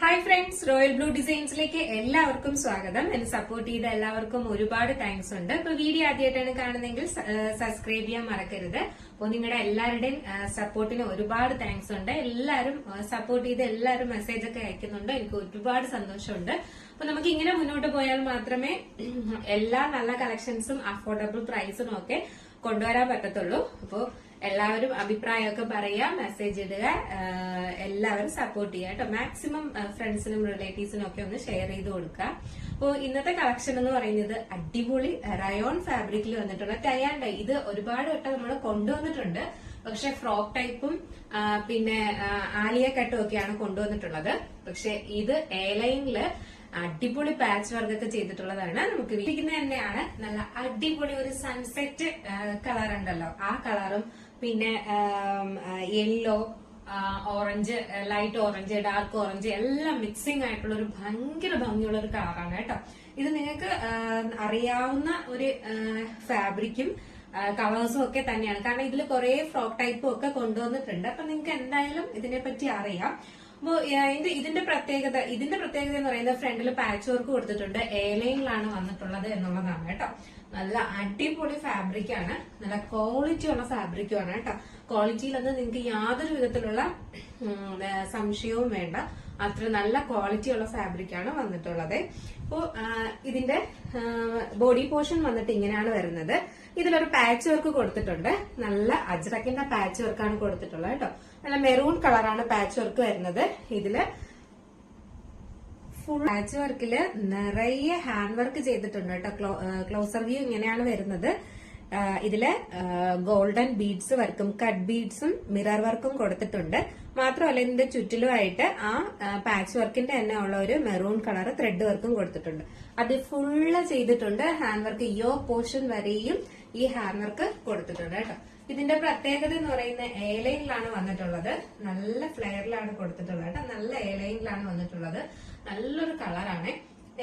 Hi friends, royal blue ഡിസൈൻസിലേക്ക് എല്ലാവർക്കും സ്വാഗതം. എന്നെ സപ്പോർട്ട് ചെയ്ത എല്ലാവർക്കും ഒരുപാട് താങ്ക്സ് ഉണ്ട്. ഇപ്പൊ വീഡിയോ ആദ്യമായിട്ടാണ് കാണുന്നതെങ്കിൽ സബ്സ്ക്രൈബ് ചെയ്യാൻ മറക്കരുത്. അപ്പോൾ നിങ്ങളുടെ എല്ലാവരുടെയും സപ്പോർട്ടിന് ഒരുപാട് താങ്ക്സ് ഉണ്ട്. എല്ലാവരും സപ്പോർട്ട് ചെയ്ത് എല്ലാവരും മെസ്സേജ് ഒക്കെ അയക്കുന്നുണ്ട്. എനിക്ക് ഒരുപാട് സന്തോഷമുണ്ട്. അപ്പൊ നമുക്ക് ഇങ്ങനെ മുന്നോട്ട് പോയാൽ മാത്രമേ എല്ലാ നല്ല കളക്ഷൻസും അഫോർഡബിൾ പ്രൈസിനും ഒക്കെ കൊണ്ടുവരാൻ പറ്റത്തുള്ളൂ. അപ്പോ എല്ലാവരും അഭിപ്രായമൊക്കെ പറയാ, മെസ്സേജ് ഇടുക, എല്ലാവരും സപ്പോർട്ട് ചെയ്യുക കേട്ടോ. മാക്സിമം ഫ്രണ്ട്സിനും റിലേറ്റീവ്സിനും ഒക്കെ ഒന്ന് ഷെയർ ചെയ്ത് കൊടുക്കുക. അപ്പോൾ ഇന്നത്തെ കളക്ഷൻ എന്ന് പറയുന്നത് അടിപൊളി റയോൺ ഫാബ്രിക്കിൽ വന്നിട്ടുള്ള ടൈ ആൻഡ് ഡൈ. ഇത് ഒരുപാട് വട്ടം നമ്മൾ കൊണ്ടുവന്നിട്ടുണ്ട്. പക്ഷെ ഫ്രോക്ക് ടൈപ്പും പിന്നെ ആലിയ കട്ടും ഒക്കെയാണ് കൊണ്ടുവന്നിട്ടുള്ളത്. പക്ഷെ ഇത് എയർലൈനില് അടിപൊളി പാച്ച് വർക്ക് ഒക്കെ ചെയ്തിട്ടുള്ളതാണ്. നമുക്ക് വീട്ടിൽ തന്നെയാണ്. നല്ല അടിപൊളി ഒരു സൺസെറ്റ് കളർ ഉണ്ടല്ലോ, ആ കളറും പിന്നെ yellow, orange, light orange, dark orange എല്ലാം മിക്സിംഗ് ആയിട്ടുള്ള ഒരു ഭയങ്കര ഭംഗിയുള്ള ഒരു കളറാണ് കേട്ടോ. ഇത് നിങ്ങൾക്ക് അറിയാവുന്ന ഒരു ഫാബ്രിക്കും കളേഴ്സും ഒക്കെ തന്നെയാണ്. കാരണം ഇതിൽ കുറെ ഫ്രോക്ക് ടൈപ്പും ഒക്കെ കൊണ്ടുവന്നിട്ടുണ്ട്. അപ്പൊ നിങ്ങൾക്ക് എന്തായാലും ഇതിനെപ്പറ്റി അറിയാം. അപ്പോ ഇതിന്റെ പ്രത്യേകത എന്ന് പറയുന്നത് ഫ്രണ്ടിൽ പാച്ച് വർക്ക് കൊടുത്തിട്ടുണ്ട്. എയർലൈനിലാണ് വന്നിട്ടുള്ളത് എന്നുള്ളതാണ് കേട്ടോ. നല്ല അടിപൊളി ഫാബ്രിക് ആണ്, നല്ല ക്വാളിറ്റി ഉള്ള ഫാബ്രിക്കും ആണ് കേട്ടോ. ക്വാളിറ്റിയിലൊന്നും നിങ്ങൾക്ക് യാതൊരു വിധത്തിലുള്ള സംശയവും വേണ്ട. അത്ര നല്ല ക്വാളിറ്റി ഉള്ള ഫാബ്രിക് ആണ് വന്നിട്ടുള്ളത്. അപ്പോ ഇതിന്റെ ബോഡി പോർഷൻ വന്നിട്ട് ഇങ്ങനെയാണ് വരുന്നത്. ഇതിലൊരു പാച്ച് വർക്ക് കൊടുത്തിട്ടുണ്ട്. നല്ല അജ്രക്കിന്റെ പാച്ച് വർക്കാണ് കൊടുത്തിട്ടുള്ളത് കേട്ടോ. നല്ല മെറൂൺ കളറാണ് പാച്ച് വർക്ക് വരുന്നത്. ഇതില് ഫുൾ പാച്ച് വർക്കില് നിറയെ ഹാൻഡ് വർക്ക് ചെയ്തിട്ടുണ്ട് കേട്ടോ. ക്ലോസർ വ്യൂ ഇങ്ങനെയാണ് വരുന്നത്. ഇതില് ഗോൾഡൻ ബീഡ്സ് വർക്കും കട്ട് ബീഡ്സും മിറർ വർക്കും കൊടുത്തിട്ടുണ്ട്. മാത്രമല്ല ഇതിന്റെ ചുറ്റിലുമായിട്ട് ആ പാച്ച് വർക്കിന്റെ തന്നെ ഉള്ള ഒരു മെറൂൺ കളർ ത്രെഡ് വർക്കും കൊടുത്തിട്ടുണ്ട്. അത് ഫുള്ള് ചെയ്തിട്ടുണ്ട്. ഹാൻഡ് വർക്ക് യോ പോർഷൻ വരെയും ഈ ഹാൻഡ് വർക്ക് കൊടുത്തിട്ടുണ്ട് കേട്ടോ. ഇതിന്റെ പ്രത്യേകത എന്ന് പറയുന്നത് എയർലൈനിലാണ് വന്നിട്ടുള്ളത്. നല്ല ഫ്ലെയറിലാണ് കൊടുത്തിട്ടുള്ളത് കേട്ടോ. നല്ല എയർലൈനിലാണ് വന്നിട്ടുള്ളത്. നല്ലൊരു കളറാണ്,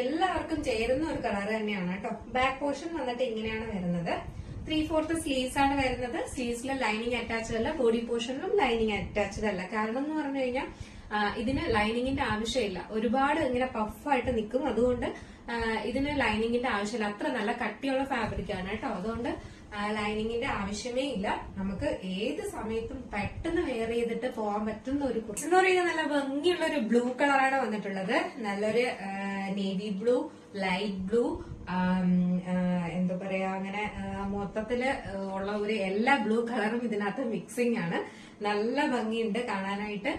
എല്ലാവർക്കും ചേരുന്ന ഒരു കളർ തന്നെയാണ് കേട്ടോ. ബാക്ക് പോർഷൻ വന്നിട്ട് ഇങ്ങനെയാണ് വരുന്നത്. 3/4 സ്ലീവ്സ് ആണ് വരുന്നത്. സ്ലീവ്സിൽ ലൈനിങ് അറ്റാച്ച്ഡ് അല്ല, ബോഡി പോർഷനിലും ലൈനിങ് അറ്റാച്ച്ഡ് അല്ല. കാരണം എന്ന് പറഞ്ഞു കഴിഞ്ഞാൽ ഇതിന് ലൈനിങ്ങിന്റെ ആവശ്യമില്ല. ഒരുപാട് ഇങ്ങനെ പഫായിട്ട് നിൽക്കും. അതുകൊണ്ട് ഇതിന് ലൈനിങ്ങിന്റെ ആവശ്യമില്ല. അത്ര നല്ല കട്ടിയുള്ള ഫാബ്രിക് ആണ് കേട്ടോ. അതുകൊണ്ട് ലൈനിങ്ങിന്റെ ആവശ്യമേ ഇല്ല. നമുക്ക് ഏത് സമയത്തും പെട്ടെന്ന് വെയർ ചെയ്തിട്ട് പോകാൻ പറ്റുന്ന ഒരു കുർത്തി എന്ന് പറയുന്നത് നല്ല ഭംഗിയുള്ള ഒരു ബ്ലൂ കളറാണ് വന്നിട്ടുള്ളത്. നല്ലൊരു നേവി ബ്ലൂ, ലൈറ്റ് ബ്ലൂ, എന്താ പറയാ, അങ്ങനെ മൊത്തത്തില് ഉള്ള ഒരു എല്ലാ ബ്ലൂ കളറും ഇതിനകത്ത് മിക്സിംഗ് ആണ്. നല്ല ഭംഗിയുണ്ട് കാണാനായിട്ട്.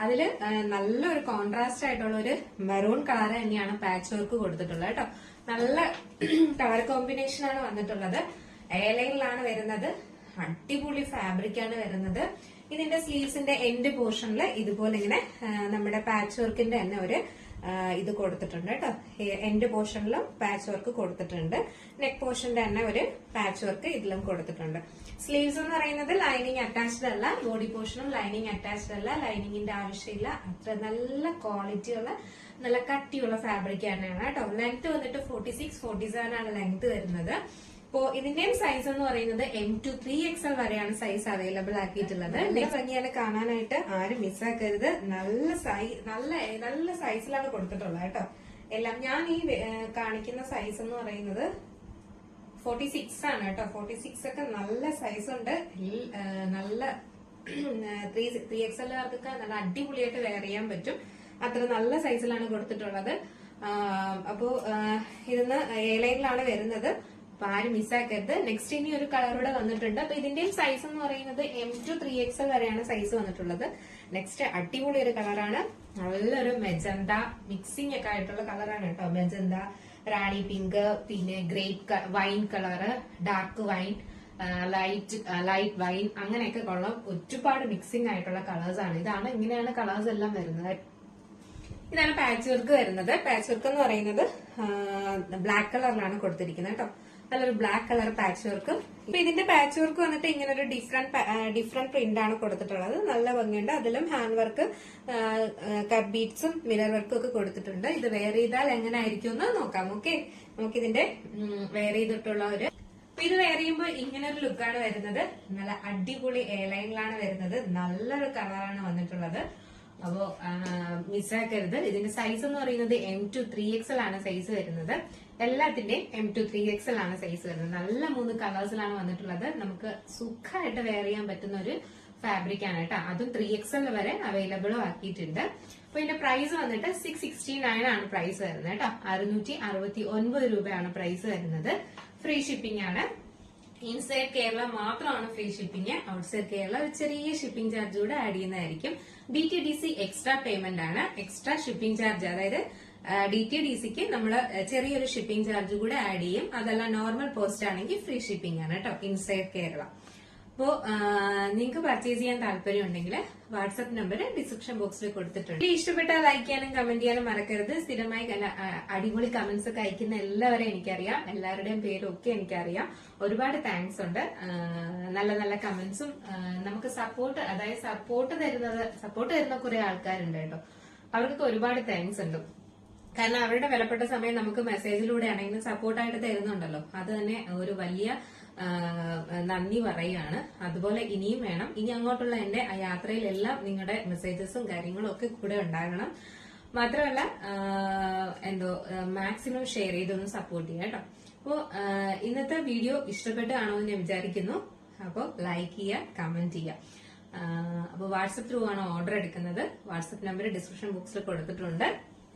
അതില് നല്ലൊരു കോൺട്രാസ്റ്റ് ആയിട്ടുള്ള ഒരു മെറൂൺ കളർ തന്നെയാണ് പാച്ച് വർക്ക് കൊടുത്തിട്ടുള്ളത് കേട്ടോ. നല്ല കളർ കോമ്പിനേഷൻ ആണ് വന്നിട്ടുള്ളത്. എയർലൈനിലാണ് വരുന്നത്. അടിപൊളി ഫാബ്രിക് ആണ് വരുന്നത്. ഇതിന്റെ സ്ലീവ്സിന്റെ എൻഡ് പോർഷനിൽ ഇതുപോലെ ഇങ്ങനെ നമ്മുടെ പാച്ച് വർക്കിന്റെ തന്നെ ഒരു ഇത് കൊടുത്തിട്ടുണ്ട് കേട്ടോ. എൻഡ് പോർഷനിലും പാച്ച് വർക്ക് കൊടുത്തിട്ടുണ്ട്. നെക്ക് പോർഷന്റെ തന്നെ ഒരു പാച്ച് വർക്ക് ഇതിലും കൊടുത്തിട്ടുണ്ട്. സ്ലീവ്സ് എന്ന് പറയുന്നത് ലൈനിങ് അറ്റാച്ച്ഡ് അല്ല, ബോഡി പോർഷനും ലൈനിങ് അറ്റാച്ച്ഡ് അല്ല. ലൈനിങ്ങിന്റെ ആവശ്യമില്ല. അത്ര നല്ല ക്വാളിറ്റിയുള്ള നല്ല കട്ടിയുള്ള ഫാബ്രിക് തന്നെയാണ് കേട്ടോ. ലെങ്ത് വന്നിട്ട് 46-47 ആണ് ലെങ്ത് വരുന്നത്. അപ്പോ ഇതിന്റെയും സൈസ് എന്ന് പറയുന്നത് M to 3XL വരെയാണ് സൈസ് അവൈലബിൾ ആക്കിയിട്ടുള്ളത്. ഭംഗിയാണ് കാണാനായിട്ട്, ആരും മിസ്സാക്കരുത്. നല്ല സൈസിലാണ് കൊടുത്തിട്ടുള്ളത് കേട്ടോ. എല്ലാം ഞാൻ ഈ കാണിക്കുന്ന സൈസ് എന്ന് പറയുന്നത് 46 ആണ് കേട്ടോ. 46 ഒക്കെ നല്ല സൈസ് ഉണ്ട്. നല്ല 3XLകാർക്കൊക്കെ നല്ല അടിപൊളിയായിട്ട് വെയർ ചെയ്യാൻ പറ്റും. അത്ര നല്ല സൈസിലാണ് കൊടുത്തിട്ടുള്ളത്. അപ്പോ ഇതിന്ന് എയർലൈനിലാണ് വരുന്നത്. അപ്പൊ ആരും മിസ്സാക്കരുത്. നെക്സ്റ്റ് ഇനി ഒരു കളറൂടെ വന്നിട്ടുണ്ട്. അപ്പൊ ഇതിന്റെയും സൈസ് എന്ന് പറയുന്നത് M to 3XL വരെയാണ് സൈസ് വന്നിട്ടുള്ളത്. നെക്സ്റ്റ് അടിപൊളി ഒരു കളറാണ്. നല്ലൊരു മെജന്ത മിക്സിംഗ് ഒക്കെ ആയിട്ടുള്ള കളറാണ് കേട്ടോ. മെജന്ത, റാണി പിങ്ക്, പിന്നെ grape wine colour, dark wine, light wine, അങ്ങനെയൊക്കെ ഉള്ള ഒരുപാട് മിക്സിംഗ് ആയിട്ടുള്ള കളേഴ്സ് ആണ്. ഇങ്ങനെയാണ് കളേഴ്സ് എല്ലാം വരുന്നത്. ഇതാണ് പാച്ച് വർക്ക് വരുന്നത്. പാച്ച് വർക്ക് എന്ന് പറയുന്നത് ബ്ലാക്ക് കളറിലാണ് കൊടുത്തിരിക്കുന്നത് കേട്ടോ. നല്ലൊരു ബ്ലാക്ക് കളർ പാച്ച് വർക്ക്. ഇപ്പൊ ഇതിന്റെ പാച്ച് വർക്ക് വന്നിട്ട് ഇങ്ങനെ ഒരു ഡിഫറെന്റ് പ്രിന്റ് ആണ് കൊടുത്തിട്ടുള്ളത്. നല്ല ഭംഗിയുണ്ട്. അതിലും ഹാൻഡ് വർക്ക്, കട്ട് ബീഡ്സും മിറർ വർക്കും ഒക്കെ കൊടുത്തിട്ടുണ്ട്. ഇത് വെയർ ചെയ്താൽ എങ്ങനെ ആയിരിക്കും എന്ന് നോക്കാം. ഓക്കെ, നമുക്കിതിന്റെ വെയർ ചെയ്തിട്ടുള്ള ഒരു ഇത് വെയർ ചെയ്യുമ്പോൾ ഇങ്ങനെ ഒരു ലുക്കാണ് വരുന്നത്. നല്ല അടിപൊളി എയർലൈനിലാണ് വരുന്നത്. നല്ലൊരു കളറാണ് വന്നിട്ടുള്ളത്. അപ്പോ മിസ്സാക്കരുത്. ഇതിന്റെ സൈസ് എന്ന് പറയുന്നത് M to 3XL ആണ് സൈസ് വരുന്നത്. എല്ലാത്തിന്റെയും M to 3XL ആണ് സൈസ് വരുന്നത്. നല്ല 3 കളേഴ്സിലാണ് വന്നിട്ടുള്ളത്. നമുക്ക് സുഖമായിട്ട് വെയർ ചെയ്യാൻ പറ്റുന്ന ഒരു ഫാബ്രിക് ആണ് കേട്ടോ. അതും 3XL വരെ അവൈലബിളും ആക്കിയിട്ടുണ്ട്. അപ്പൊ ഇതിന്റെ പ്രൈസ് വന്നിട്ട് 669 ആണ് പ്രൈസ് വരുന്നത് കേട്ടോ. 669 രൂപയാണ് പ്രൈസ് വരുന്നത്. ഫ്രീ ഷിപ്പിംഗ് ആണ്. ഇൻസൈഡ് കേരള മാത്രമാണ് ഫ്രീ ഷിപ്പിംഗ്. ഔട്ട്സൈഡ് കേരള ഒരു ചെറിയ ഷിപ്പിംഗ് ചാർജ് കൂടെ ആഡ് ചെയ്യുന്നതായിരിക്കും. DTDC എക്സ്ട്രാ പേയ്മെന്റ് ആണ്. എക്സ്ട്രാ ഷിപ്പിംഗ് ചാർജ്, അതായത് DTDCക്ക് നമ്മൾ ചെറിയൊരു ഷിപ്പിംഗ് ചാർജ് കൂടെ ആഡ് ചെയ്യും. അതല്ല നോർമൽ പോസ്റ്റ് ആണെങ്കിൽ ഫ്രീ ഷിപ്പിംഗ് ആണ് കേട്ടോ ഇൻസൈഡ് കേരള. അപ്പോ നിങ്ങൾക്ക് പർച്ചേസ് ചെയ്യാൻ താല്പര്യം ഉണ്ടെങ്കിൽ വാട്സ്ആപ്പ് നമ്പർ ഡിസ്ക്രിപ്ഷൻ ബോക്സിൽ കൊടുത്തിട്ടുണ്ട്. ഇഷ്ടപ്പെട്ടാൽ ലൈക്ക് ചെയ്യാനും കമന്റ് ചെയ്യാനും മറക്കരുത്. സ്ഥിരമായി അടിപൊളി കമന്റ്സ് ഒക്കെ അയക്കുന്ന എല്ലാവരെയും എനിക്കറിയാം. എല്ലാവരുടെയും പേരും ഒക്കെ എനിക്കറിയാം. ഒരുപാട് താങ്ക്സ് ഉണ്ട്. നല്ല നല്ല കമന്റ്സും നമുക്ക് സപ്പോർട്ട്, അതായത് സപ്പോർട്ട് തരുന്ന കുറെ ആൾക്കാരുണ്ട് കേട്ടോ. അവർക്കൊക്കെ ഒരുപാട് താങ്ക്സ് ഉണ്ട്. കാരണം അവരുടെ വിലപ്പെട്ട സമയം നമുക്ക് മെസ്സേജിലൂടെ ആണെങ്കിലും സപ്പോർട്ടായിട്ട് തരുന്നുണ്ടല്ലോ. അത് തന്നെ ഒരു വലിയ നന്ദി പറയുകയാണ്. അതുപോലെ ഇനിയും വേണം. ഇനി അങ്ങോട്ടുള്ള എന്റെ യാത്രയിലെല്ലാം നിങ്ങളുടെ മെസ്സേജസും കാര്യങ്ങളും ഒക്കെ കൂടെ ഉണ്ടാകണം. മാത്രമല്ല മാക്സിമം ഷെയർ ചെയ്തൊന്ന് സപ്പോർട്ട് ചെയ്യാം കേട്ടോ. അപ്പോ ഇന്നത്തെ വീഡിയോ ഇഷ്ടപ്പെട്ട് കാണുമെന്ന് ഞാൻ വിചാരിക്കുന്നു. അപ്പോൾ ലൈക്ക് ചെയ്യുക, കമന്റ് ചെയ്യുക. അപ്പോൾ വാട്സപ്പ് ത്രൂ ആണ് ഓർഡർ എടുക്കുന്നത്. വാട്സപ്പ് നമ്പർ ഡിസ്ക്രിപ്ഷൻ ബോക്സിൽ കൊടുത്തിട്ടുണ്ട്.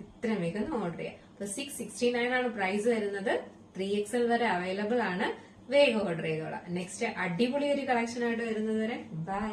ഇത്രയും വേഗം ഓർഡർ ചെയ്യാം. അപ്പൊ 669 ആണ് പ്രൈസ് വരുന്നത്. 3XL വരെ അവൈലബിൾ ആണ്. വേഗം ഓർഡർ ചെയ്തോളാം. നെക്സ്റ്റ് അടിപൊളി ഒരു കളക്ഷൻ ആയിട്ട് വരുന്നത് വരെ ബൈ.